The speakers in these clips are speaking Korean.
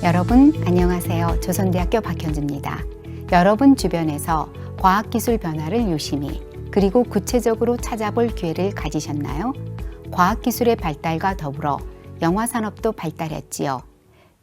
여러분 안녕하세요. 조선대학교 박현주입니다. 여러분 주변에서 과학기술 변화를 유심히 그리고 구체적으로 찾아볼 기회를 가지셨나요? 과학기술의 발달과 더불어 영화산업도 발달했지요.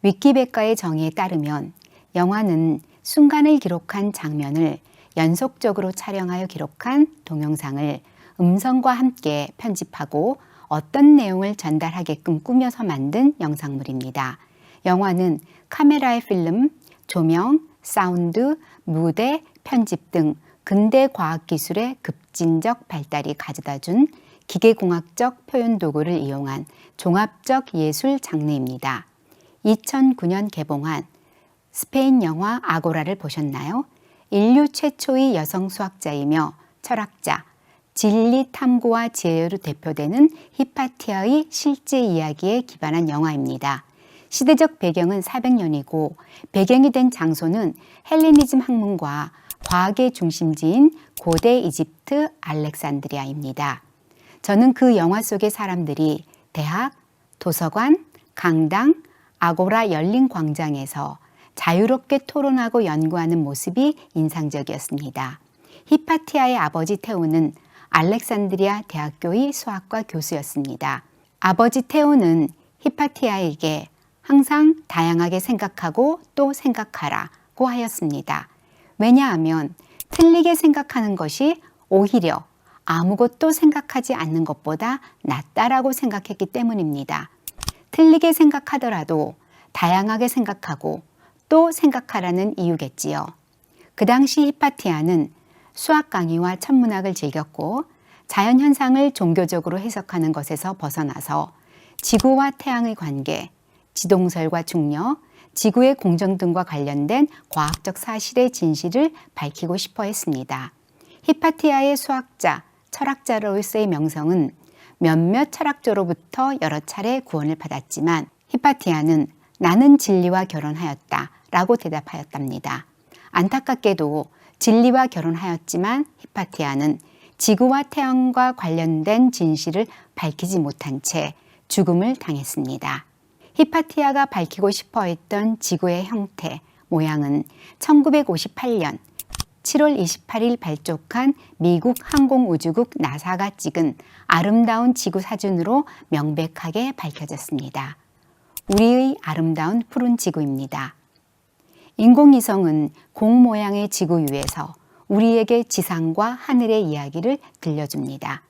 위키백과의 정의에 따르면 영화는 순간을 기록한 장면을 연속적으로 촬영하여 기록한 동영상을 음성과 함께 편집하고 어떤 내용을 전달하게끔 꾸며서 만든 영상물입니다. 영화는 카메라의 필름, 조명, 사운드, 무대, 편집 등 근대 과학기술의 급진적 발달이 가져다준 기계공학적 표현 도구를 이용한 종합적 예술 장르입니다. 2009년 개봉한 스페인 영화 아고라를 보셨나요? 인류 최초의 여성 수학자이며 철학자, 진리 탐구와 지혜로 대표되는 히파티아의 실제 이야기에 기반한 영화입니다. 시대적 배경은 400년이고 배경이 된 장소는 헬레니즘 학문과 과학의 중심지인 고대 이집트 알렉산드리아입니다. 저는 그 영화 속의 사람들이 대학, 도서관, 강당, 아고라 열린 광장에서 자유롭게 토론하고 연구하는 모습이 인상적이었습니다. 히파티아의 아버지 테오는 알렉산드리아 대학교의 수학과 교수였습니다. 아버지 테오는 히파티아에게 항상 다양하게 생각하고 또 생각하라고 하였습니다. 왜냐하면 틀리게 생각하는 것이 오히려 아무것도 생각하지 않는 것보다 낫다라고 생각했기 때문입니다. 틀리게 생각하더라도 다양하게 생각하고 또 생각하라는 이유겠지요. 그 당시 히파티아는 수학 강의와 천문학을 즐겼고 자연현상을 종교적으로 해석하는 것에서 벗어나서 지구와 태양의 관계, 지동설과 중력, 지구의 공정 등과 관련된 과학적 사실의 진실을 밝히고 싶어 했습니다. 히파티아의 수학자, 철학자로서의 명성은 몇몇 철학자로부터 여러 차례 구원을 받았지만 히파티아는 나는 진리와 결혼하였다 라고 대답하였답니다. 안타깝게도 진리와 결혼하였지만 히파티아는 지구와 태양과 관련된 진실을 밝히지 못한 채 죽음을 당했습니다. 히파티아가 밝히고 싶어 했던 지구의 형태, 모양은 1958년 7월 28일 발족한 미국 항공우주국 나사가 찍은 아름다운 지구 사진으로 명백하게 밝혀졌습니다. 우리의 아름다운 푸른 지구입니다. 인공위성은 공 모양의 지구 위에서 우리에게 지상과 하늘의 이야기를 들려줍니다.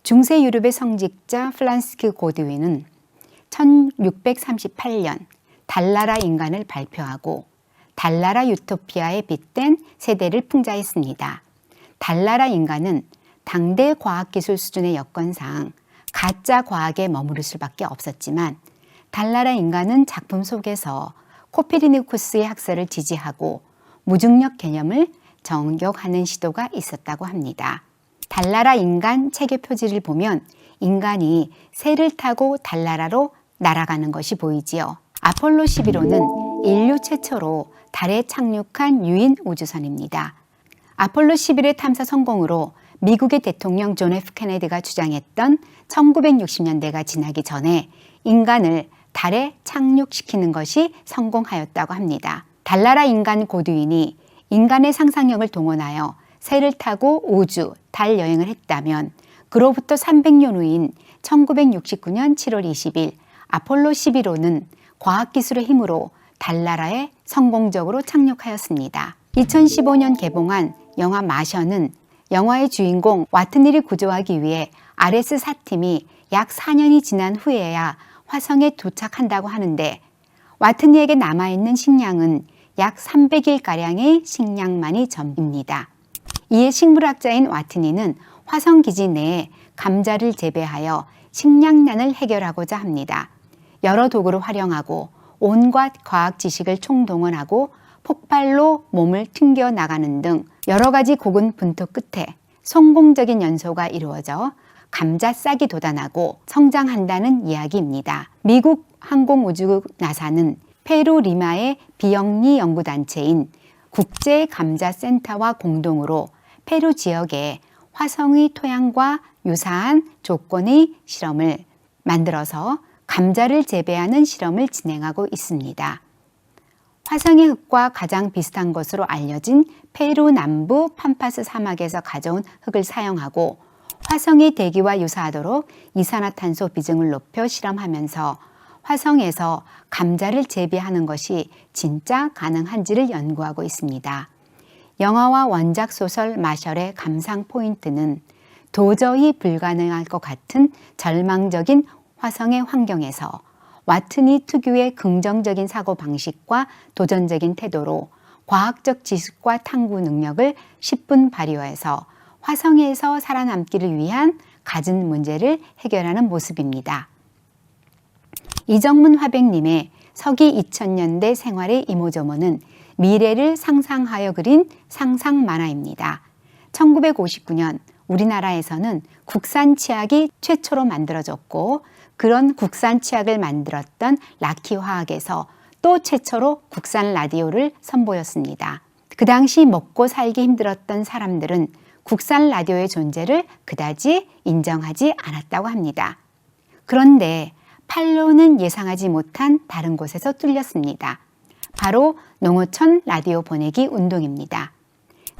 중세 유럽의 성직자 프란시스 고드윈은 1638년 달나라 인간을 발표하고 달나라 유토피아에 빗댄 세대를 풍자했습니다. 달나라 인간은 당대 과학기술 수준의 여건상 가짜 과학에 머무를 수밖에 없었지만 달나라 인간은 작품 속에서 코페르니쿠스의 학설을 지지하고 무중력 개념을 정격하는 시도가 있었다고 합니다. 달나라 인간 체계 표지를 보면 인간이 새를 타고 달나라로 날아가는 것이 보이지요. 아폴로 11호는 인류 최초로 달에 착륙한 유인 우주선입니다. 아폴로 11의 탐사 성공으로 미국의 대통령 존 F 케네디가 주장했던 1960년대가 지나기 전에 인간을 달에 착륙시키는 것이 성공하였다고 합니다. 달나라 인간 고드윈이 인간의 상상력을 동원하여 새를 타고 우주, 달 여행을 했다면 그로부터 300년 후인 1969년 7월 20일 아폴로 11호는 과학기술의 힘으로 달나라에 성공적으로 착륙하였습니다. 2015년 개봉한 영화 마션은 영화의 주인공 와트니를 구조하기 위해 RS-4팀이 약 4년이 지난 후에야 화성에 도착한다고 하는데 와트니에게 남아있는 식량은 약 300일가량의 식량만이 전부입니다. 이에 식물학자인 와트니는 화성기지 내에 감자를 재배하여 식량난을 해결하고자 합니다. 여러 도구를 활용하고 온갖 과학 지식을 총동원하고 폭발로 몸을 튕겨 나가는 등 여러 가지 고군분투 끝에 성공적인 연소가 이루어져 감자 싹이 돋아나고 성장한다는 이야기입니다. 미국 항공우주국 나사는 페루 리마의 비영리 연구단체인 국제감자센터와 공동으로 페루 지역에 화성의 토양과 유사한 조건의 실험을 만들어서 감자를 재배하는 실험을 진행하고 있습니다. 화성의 흙과 가장 비슷한 것으로 알려진 페루 남부 팜파스 사막에서 가져온 흙을 사용하고 화성의 대기와 유사하도록 이산화탄소 비중을 높여 실험하면서 화성에서 감자를 재배하는 것이 진짜 가능한지를 연구하고 있습니다. 영화와 원작 소설 마셜의 감상 포인트는 도저히 불가능할 것 같은 절망적인 화성의 환경에서 와트니 특유의 긍정적인 사고방식과 도전적인 태도로 과학적 지식과 탐구 능력을 10분 발휘해서 화성에서 살아남기를 위한 갖은 문제를 해결하는 모습입니다. 이정문 화백님의 서기 2000년대 생활의 이모저모는 미래를 상상하여 그린 상상 만화입니다. 1959년 우리나라에서는 국산 치약이 최초로 만들어졌고 그런 국산 치약을 만들었던 라키화학에서 또 최초로 국산 라디오를 선보였습니다. 그 당시 먹고 살기 힘들었던 사람들은 국산 라디오의 존재를 그다지 인정하지 않았다고 합니다. 그런데 판로는 예상하지 못한 다른 곳에서 뚫렸습니다. 바로 농어촌 라디오 보내기 운동입니다.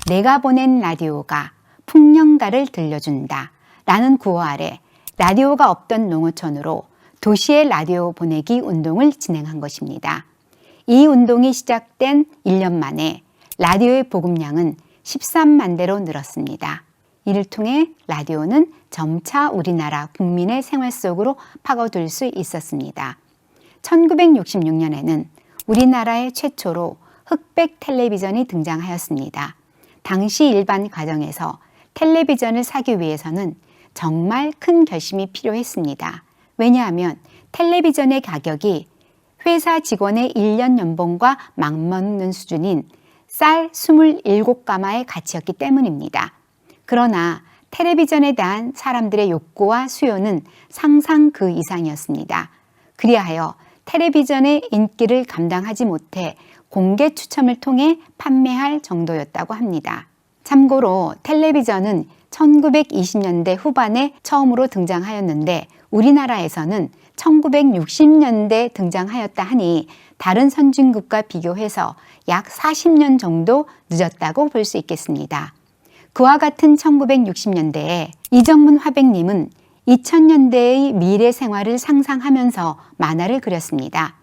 내가 보낸 라디오가 풍년가를 들려준다 라는 구호 아래 라디오가 없던 농어촌으로 도시의 라디오 보내기 운동을 진행한 것입니다. 이 운동이 시작된 1년 만에 라디오의 보급량은 13만 대로 늘었습니다. 이를 통해 라디오는 점차 우리나라 국민의 생활 속으로 파고들 수 있었습니다. 1966년에는 우리나라의 최초로 흑백 텔레비전이 등장하였습니다. 당시 일반 가정에서 텔레비전을 사기 위해서는 정말 큰 결심이 필요했습니다. 왜냐하면 텔레비전의 가격이 회사 직원의 1년 연봉과 맞먹는 수준인 쌀 27가마의 가치였기 때문입니다. 그러나 텔레비전에 대한 사람들의 욕구와 수요는 상상 그 이상이었습니다. 그리하여 텔레비전의 인기를 감당하지 못해 공개 추첨을 통해 판매할 정도였다고 합니다. 참고로 텔레비전은 1920년대 후반에 처음으로 등장하였는데 우리나라에서는 1960년대 등장하였다 하니 다른 선진국과 비교해서 약 40년 정도 늦었다고 볼 수 있겠습니다. 그와 같은 1960년대에 이정문 화백님은 2000년대의 미래 생활을 상상하면서 만화를 그렸습니다.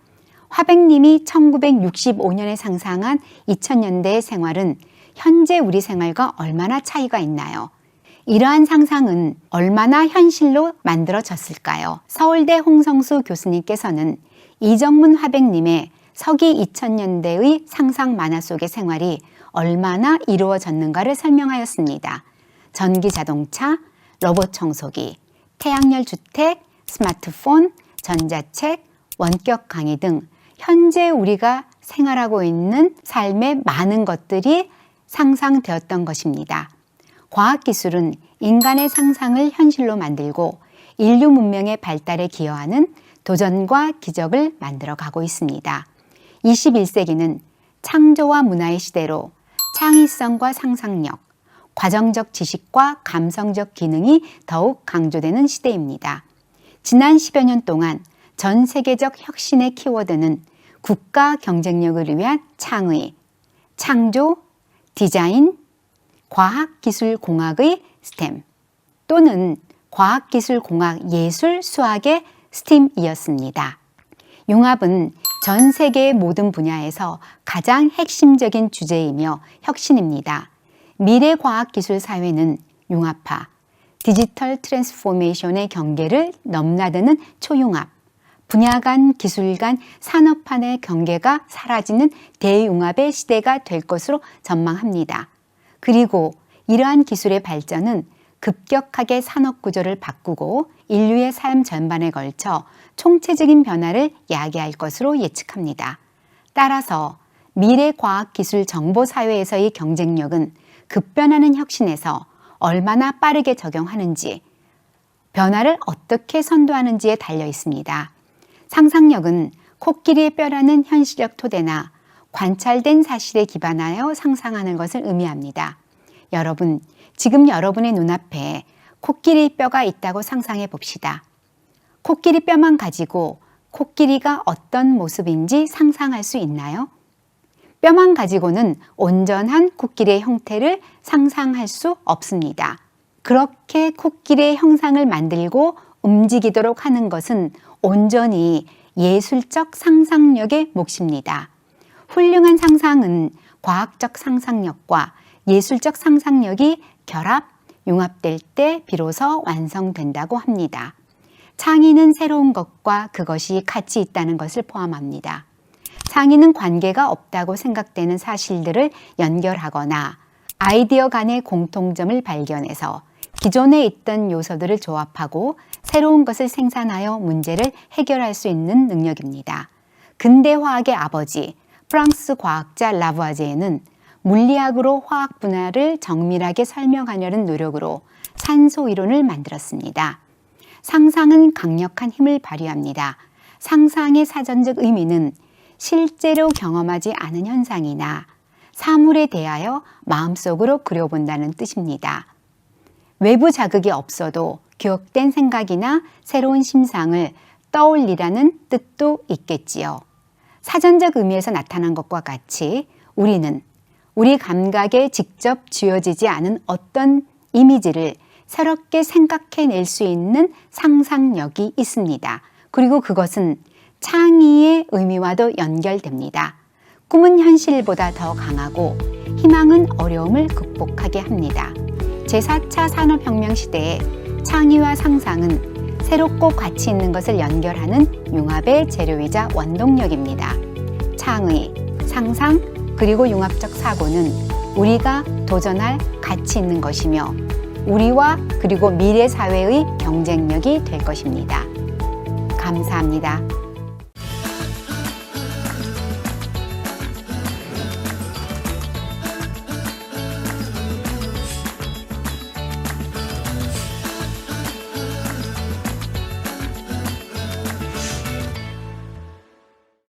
화백님이 1965년에 상상한 2000년대의 생활은 현재 우리 생활과 얼마나 차이가 있나요? 이러한 상상은 얼마나 현실로 만들어졌을까요? 서울대 홍성수 교수님께서는 이정문 화백님의 서기 2000년대의 상상 만화 속의 생활이 얼마나 이루어졌는가를 설명하였습니다. 전기 자동차, 로봇 청소기, 태양열 주택, 스마트폰, 전자책, 원격 강의 등 현재 우리가 생활하고 있는 삶의 많은 것들이 상상되었던 것입니다. 과학기술은 인간의 상상을 현실로 만들고 인류 문명의 발달에 기여하는 도전과 기적을 만들어가고 있습니다. 21세기는 창조와 문화의 시대로 창의성과 상상력, 과정적 지식과 감성적 기능이 더욱 강조되는 시대입니다. 지난 10여 년 동안 전 세계적 혁신의 키워드는 국가 경쟁력을 위한 창의, 창조, 디자인, 과학기술공학의 스템 또는 과학기술공학예술수학의 스팀이었습니다. 융합은 전 세계의 모든 분야에서 가장 핵심적인 주제이며 혁신입니다. 미래과학기술 사회는 융합화, 디지털 트랜스포메이션의 경계를 넘나드는 초융합, 분야 간, 기술 간, 산업 간의 경계가 사라지는 대융합의 시대가 될 것으로 전망합니다. 그리고 이러한 기술의 발전은 급격하게 산업 구조를 바꾸고 인류의 삶 전반에 걸쳐 총체적인 변화를 야기할 것으로 예측합니다. 따라서 미래과학기술정보사회에서의 경쟁력은 급변하는 혁신에서 얼마나 빠르게 적용하는지, 변화를 어떻게 선도하는지에 달려 있습니다. 상상력은 코끼리의 뼈라는 현실적 토대나 관찰된 사실에 기반하여 상상하는 것을 의미합니다. 여러분, 지금 여러분의 눈앞에 코끼리 뼈가 있다고 상상해 봅시다. 코끼리 뼈만 가지고 코끼리가 어떤 모습인지 상상할 수 있나요? 뼈만 가지고는 온전한 코끼리의 형태를 상상할 수 없습니다. 그렇게 코끼리의 형상을 만들고 움직이도록 하는 것은 온전히 예술적 상상력의 몫입니다. 훌륭한 상상은 과학적 상상력과 예술적 상상력이 융합될 때 비로소 완성된다고 합니다. 창의는 새로운 것과 그것이 같이 있다는 것을 포함합니다. 창의는 관계가 없다고 생각되는 사실들을 연결하거나 아이디어 간의 공통점을 발견해서 기존에 있던 요소들을 조합하고 새로운 것을 생산하여 문제를 해결할 수 있는 능력입니다. 근대 화학의 아버지, 프랑스 과학자 라부아제는 물리학으로 화학 분화를 정밀하게 설명하려는 노력으로 산소 이론을 만들었습니다. 상상은 강력한 힘을 발휘합니다. 상상의 사전적 의미는 실제로 경험하지 않은 현상이나 사물에 대하여 마음속으로 그려본다는 뜻입니다. 외부 자극이 없어도 기억된 생각이나 새로운 심상을 떠올리라는 뜻도 있겠지요. 사전적 의미에서 나타난 것과 같이 우리는 우리 감각에 직접 쥐어지지 않은 어떤 이미지를 새롭게 생각해낼 수 있는 상상력이 있습니다. 그리고 그것은 창의의 의미와도 연결됩니다. 꿈은 현실보다 더 강하고 희망은 어려움을 극복하게 합니다. 제4차 산업혁명 시대에 창의와 상상은 새롭고 가치 있는 것을 연결하는 융합의 재료이자 원동력입니다. 창의, 상상, 그리고 융합적 사고는 우리가 도전할 가치 있는 것이며 우리와 그리고 미래 사회의 경쟁력이 될 것입니다. 감사합니다.